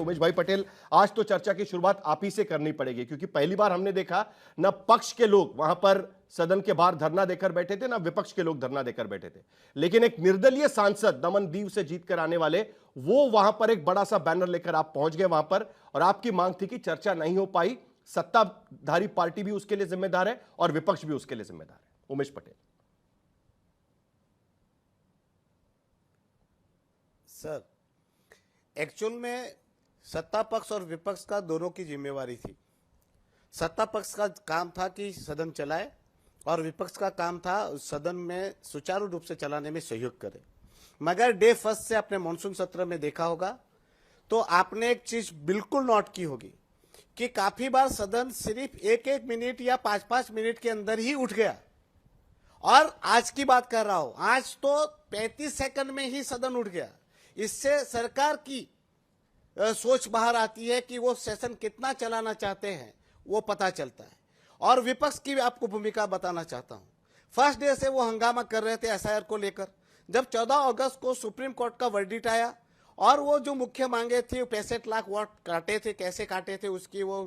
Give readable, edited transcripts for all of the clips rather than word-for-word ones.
उमेश भाई पटेल, आज तो चर्चा की शुरुआत आप ही से करनी पड़ेगी, क्योंकि पहली बार हमने देखा ना पक्ष के लोग वहां पर सदन के बाहर धरना देकर बैठे थे, ना विपक्ष के लोग धरना देकर बैठे थे, लेकिन एक निर्दलीय सांसद दमन दीव से जीतकर आने वाले वो वहां पर एक बड़ा सा बैनर लेकर आप पहुंच गए वहां पर, और आपकी मांग थी कि चर्चा नहीं हो पाई, सत्ताधारी पार्टी भी उसके लिए जिम्मेदार है और विपक्ष भी उसके लिए जिम्मेदार है। उमेश पटेल सर, एक्चुअल में सत्ता पक्ष और विपक्ष का दोनों की जिम्मेवारी थी। सत्ता पक्ष का काम था कि सदन चलाए और विपक्ष का काम था सदन में सुचारू रूप से चलाने में सहयोग करे। मगर डे फर्स्ट से आपने मॉनसून सत्र में देखा होगा तो आपने एक चीज बिल्कुल नोट की होगी कि काफी बार सदन सिर्फ एक एक मिनट या 5-5 मिनट के अंदर ही उठ गया। और आज की बात कर रहा हूं, आज तो 35 सेकंड में ही सदन उठ गया। इससे सरकार की सोच बाहर आती है कि वो सेशन कितना चलाना चाहते हैं, वो पता चलता है। और विपक्ष की आपको भूमिका बताना चाहता हूं। फर्स्ट डे से वो हंगामा कर रहे थे एसआईआर को लेकर। जब 14 अगस्त को सुप्रीम कोर्ट का वर्डिक्ट आया और वो जो मुख्य मांगे थी 65 लाख वोट काटे थे, कैसे काटे थे उसकी वो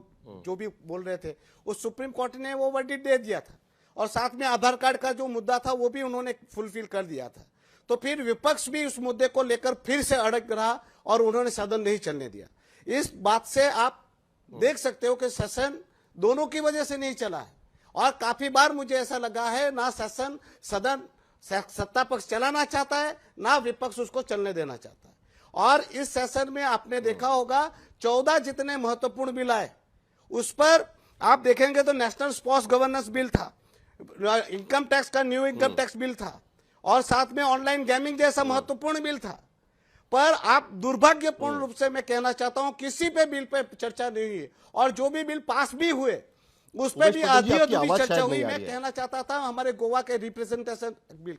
जो भी बोल रहे थे, उस सुप्रीम कोर्ट ने वो वर्डिक्ट दे दिया था। और साथ में आधार कार्ड का जो मुद्दा था वो भी उन्होंने फुलफिल कर दिया था। तो फिर विपक्ष भी उस मुद्दे को लेकर फिर से अड़ग रहा और उन्होंने सदन नहीं चलने दिया। इस बात से आप देख सकते हो कि सेशन दोनों की वजह से नहीं चला है। और काफी बार मुझे ऐसा लगा है ना सदन सत्ता पक्ष चलाना चाहता है, ना विपक्ष उसको चलने देना चाहता है। और इस सेशन में आपने देखा होगा 14 जितने महत्वपूर्ण बिल आए, उस पर आप देखेंगे तो नेशनल स्पोर्ट्स गवर्नेंस बिल था, इनकम टैक्स का न्यू इनकम टैक्स बिल था, और साथ में ऑनलाइन गेमिंग जैसा महत्वपूर्ण बिल था। पर आप दुर्भाग्यपूर्ण रूप से मैं कहना चाहता हूं किसी पे बिल पे चर्चा नहीं हुई। और जो भी बिल पास भी हुए उस पर भी आधी अधूरी चर्चा हुई। मैं कहना चाहता था हमारे गोवा के रिप्रेजेंटेशन बिल।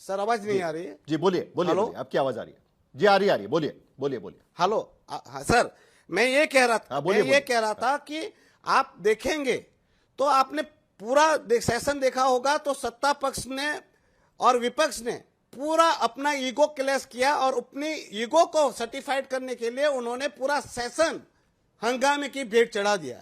सर आवाज नहीं आ रही है? जी बोलिए बोलिए, आपकी आवाज आ रही है जी? आ रही है, बोलिए बोलिए बोलिए। हेलो सर, मैं ये कह रहा था कि आप देखेंगे तो आपने पूरा सेशन देखा होगा तो सत्ता पक्ष ने और विपक्ष ने पूरा अपना ईगो क्लैश किया और अपनी ईगो को सर्टिफाइड करने के लिए उन्होंने पूरा सेशन हंगामे की भेंट चढ़ा दिया।